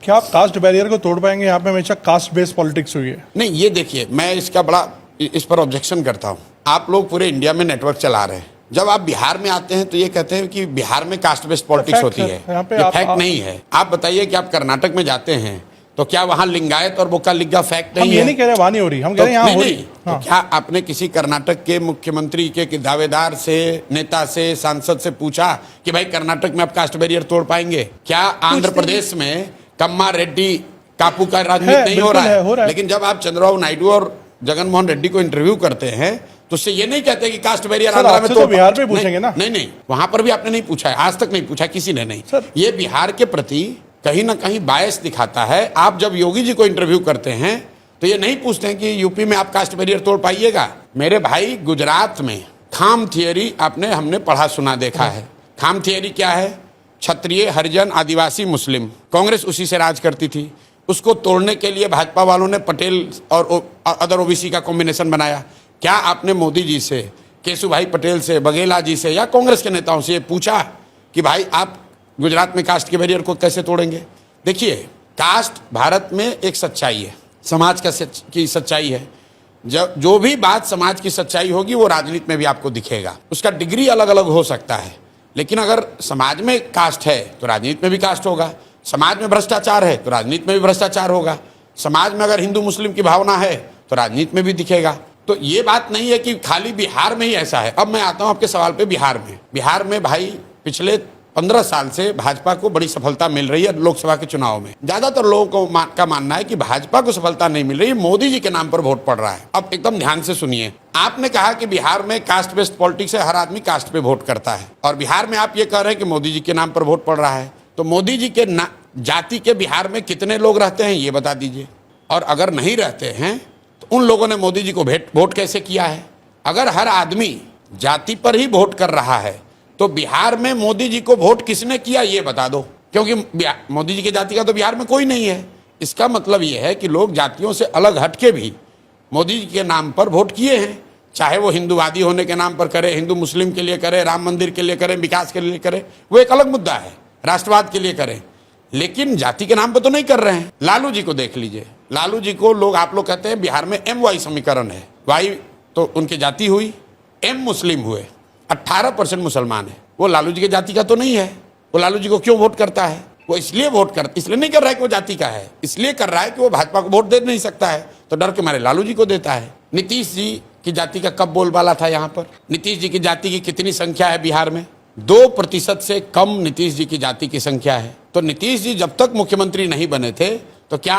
क्या आप cast barrier को तोड़ पाएंगे? यहाँ पे हमेशा कास्ट बेस्ड पॉलिटिक्स हुई है। नहीं, ये देखिए, मैं इसका बड़ा इस पर ऑब्जेक्शन करता हूँ। आप लोग पूरे इंडिया में नेटवर्क चला रहे हैं, जब आप बिहार में आते हैं तो ये कहते हैं कि बिहार में कास्ट बेस्ड पॉलिटिक्स होती है। ये फैक्ट नहीं है। आप बताइए कि आप कर्नाटक में जाते हैं तो क्या वहां लिंगायत और बोकालिगा फैक्ट नहीं है? हम ये नहीं कह रहे वहां नहीं हो रही, हम कह रहे हैं यहाँ हो रही। तो क्या आपने किसी कर्नाटक के मुख्यमंत्री के दावेदार से, नेता से, सांसद से पूछा कि भाई कर्नाटक में आप कास्ट बैरियर तोड़ पाएंगे? क्या आंध्र प्रदेश में कम्मा रेड्डी कापू का राजनीति नहीं हो रहा है? लेकिन जब आप चंद्रबाबू नायडू और जगन मोहन रेड्डी को इंटरव्यू करते हैं तो उससे ये नहीं कहते कि कास्ट बैरियर आंध्र में तो बिहार पे पूछेंगे ना। नहीं, वहां पर भी आपने नहीं पूछा है, आज तक नहीं पूछा किसी ने नहीं। ये बिहार के प्रति कहीं ना कहीं बायस दिखाता है। आप जब योगी जी को इंटरव्यू करते हैं तो ये नहीं पूछते हैं कि यूपी में आप कास्ट बैरियर तोड़ पाइएगा। मेरे भाई, गुजरात में खाम थियरी हमने पढ़ा सुना देखा है। खाम थियरी क्या है? क्षत्रिय, हरिजन, आदिवासी, मुस्लिम, कांग्रेस उसी से राज करती थी। उसको तोड़ने के लिए भाजपा वालों ने पटेल और अदर ओबीसी का कॉम्बिनेशन बनाया। क्या आपने मोदी जी से, केशुभाई पटेल से, बघेला जी से या कांग्रेस के नेताओं से ये पूछा कि भाई आप गुजरात में कास्ट के बैरियर को कैसे तोड़ेंगे? देखिए, कास्ट भारत में एक सच्चाई है, समाज की सच्चाई है। जो भी बात समाज की सच्चाई होगी वो राजनीति में भी आपको दिखेगा। उसका डिग्री अलग अलग हो सकता है, लेकिन अगर समाज में कास्ट है तो राजनीति में भी कास्ट होगा। समाज में भ्रष्टाचार है तो राजनीति में भी भ्रष्टाचार होगा। समाज में अगर हिंदू मुस्लिम की भावना है तो राजनीति में भी दिखेगा। तो ये बात नहीं है कि खाली बिहार में ही ऐसा है। अब मैं आता हूं आपके सवाल पे। बिहार में भाई पिछले 15 साल से भाजपा को बड़ी सफलता मिल रही है लोकसभा के चुनाव में। ज्यादातर लोगों का मानना है कि भाजपा को सफलता नहीं मिल रही, मोदी जी के नाम पर वोट पड़ रहा है। अब एकदम ध्यान से सुनिए, आपने कहा कि बिहार में कास्ट बेस्ड पॉलिटिक्स है, हर आदमी कास्ट पे वोट करता है, और बिहार में आप ये कह रहे हैं कि मोदी जी के नाम पर वोट पड़ रहा है। तो मोदी जी के जाति के बिहार में कितने लोग रहते हैं ये बता दीजिए, और अगर नहीं रहते हैं तो उन लोगों ने मोदी जी को वोट कैसे किया है? अगर हर आदमी जाति पर ही वोट कर रहा है तो बिहार में मोदी जी को वोट किसने किया ये बता दो, क्योंकि मोदी जी की जाति का तो बिहार में कोई नहीं है। इसका मतलब ये है कि लोग जातियों से अलग हटके भी मोदी जी के नाम पर वोट किए हैं, चाहे वो हिंदूवादी होने के नाम पर करे, हिंदू मुस्लिम के लिए करे, राम मंदिर के लिए करे, विकास के लिए करे, वो एक अलग मुद्दा है, राष्ट्रवाद के लिए करें, लेकिन जाति के नाम पर तो नहीं कर रहे हैं। लालू जी को देख लीजिए, लालू जी को आप लोग कहते हैं बिहार में MY समीकरण है, वाई तो उनकी जाति हुई, M मुस्लिम हुए, 18% मुसलमान है। वो लालू जी की जाति का तो नहीं है। वो लालू जी को क्यों वोट करता है? वो इसलिए नहीं कर रहा है कि वो जाति का है, इसलिए कर रहा है कि वो भाजपा को वोट दे नहीं सकता है, तो डर के मारे लालू जी को देता है। नीतीश जी की जाति का कब बोलबाला था यहाँ पर? नीतीश जी की जाति की कितनी संख्या है बिहार में? 2% से कम नीतीश जी की जाति की संख्या है। तो नीतीश जी जब तक मुख्यमंत्री नहीं बने थे तो क्या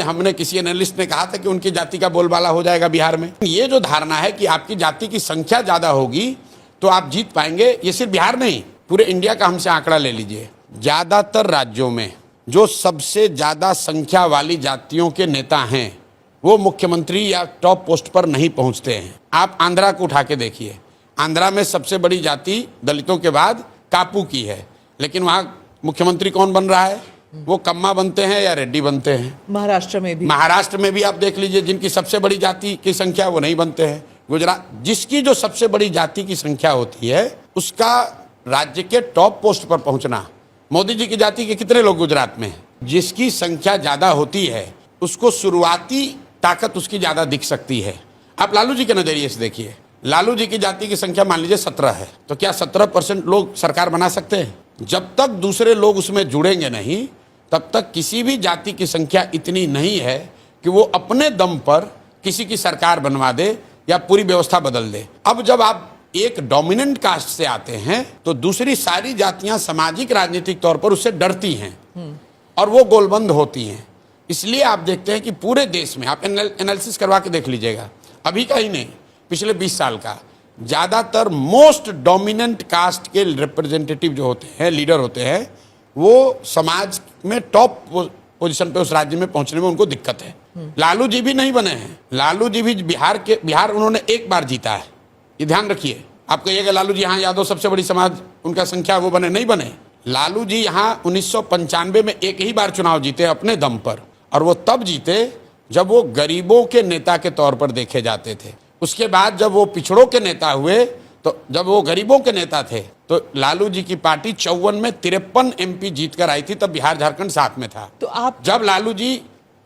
हमने किसी एनालिस्ट ने कहा था कि उनकी जाति का बोलबाला हो जाएगा बिहार में? ये जो धारणा है कि आपकी जाति की संख्या ज्यादा होगी तो आप जीत पाएंगे, ये सिर्फ बिहार नहीं, पूरे इंडिया का हमसे आंकड़ा ले लीजिए। ज्यादातर राज्यों में जो सबसे ज्यादा संख्या वाली जातियों के नेता हैं वो मुख्यमंत्री या टॉप पोस्ट पर नहीं पहुंचते हैं। आप आंध्रा को उठा के देखिए, आंध्रा में सबसे बड़ी जाति दलितों के बाद कापू की है, लेकिन वहां मुख्यमंत्री कौन बन रहा है? वो कम्मा बनते हैं या रेड्डी बनते हैं। महाराष्ट्र में भी आप देख लीजिए, जिनकी सबसे बड़ी जाति की संख्या वो नहीं बनते हैं। गुजरात, जिसकी जो सबसे बड़ी जाति की संख्या होती है उसका राज्य के टॉप पोस्ट पर पहुंचना, मोदी जी की जाति के कितने लोग गुजरात में हैं? जिसकी संख्या ज्यादा होती है उसको शुरुआती ताकत उसकी ज्यादा दिख सकती है। आप लालू जी के नजरिए से देखिए, लालू जी की जाति की संख्या मान लीजिए 17 है, तो क्या 17% लोग सरकार बना सकते हैं? जब तक दूसरे लोग उसमें जुड़ेंगे नहीं तब तक किसी भी जाति की संख्या इतनी नहीं है कि वो अपने दम पर किसी की सरकार बनवा दे या पूरी व्यवस्था बदल दे। अब जब आप एक डोमिनेंट कास्ट से आते हैं तो दूसरी सारी जातियां सामाजिक राजनीतिक तौर पर उससे डरती हैं और वो गोलबंद होती हैं। इसलिए आप देखते हैं कि पूरे देश में आप एनालिसिस करवा के देख लीजिएगा, अभी का ही नहीं, पिछले 20 साल का, ज्यादातर मोस्ट डोमिनेंट कास्ट के रिप्रेजेंटेटिव जो होते हैं, लीडर होते हैं, वो समाज में टॉप पोजीशन पे उस राज्य में पहुंचने में उनको दिक्कत है। लालू जी भी नहीं बने हैं, लालू जी भी बिहार उन्होंने एक बार जीता है, ये ध्यान रखिए। आप कहिएगा लालू जी यहाँ यादव सबसे बड़ी समाज उनका संख्या वो बने, नहीं बने। लालू जी यहाँ 1995 में एक ही बार चुनाव जीते अपने दम पर, और वो तब जीते जब वो गरीबों के नेता के तौर पर देखे जाते थे। उसके बाद जब वो पिछड़ों के नेता हुए, तो जब वो गरीबों के नेता थे तो लालू जी की पार्टी 54 में 53 MP जीत कर आई थी, तब बिहार झारखंड साथ में था। तो आप जब लालू जी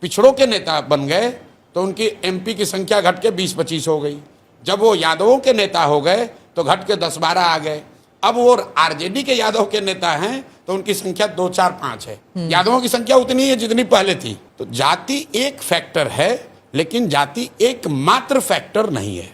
पिछड़ों के नेता बन गए तो उनकी MP की संख्या घट के 20-25 हो गई। जब वो यादवों के नेता हो गए तो घट के 10-12 आ गए। अब वो RJD के यादव के नेता हैं तो उनकी संख्या 2-4-5 है। यादवों की संख्या उतनी है जितनी पहले थी। तो जाति एक फैक्टर है, लेकिन जाति एकमात्र फैक्टर नहीं है।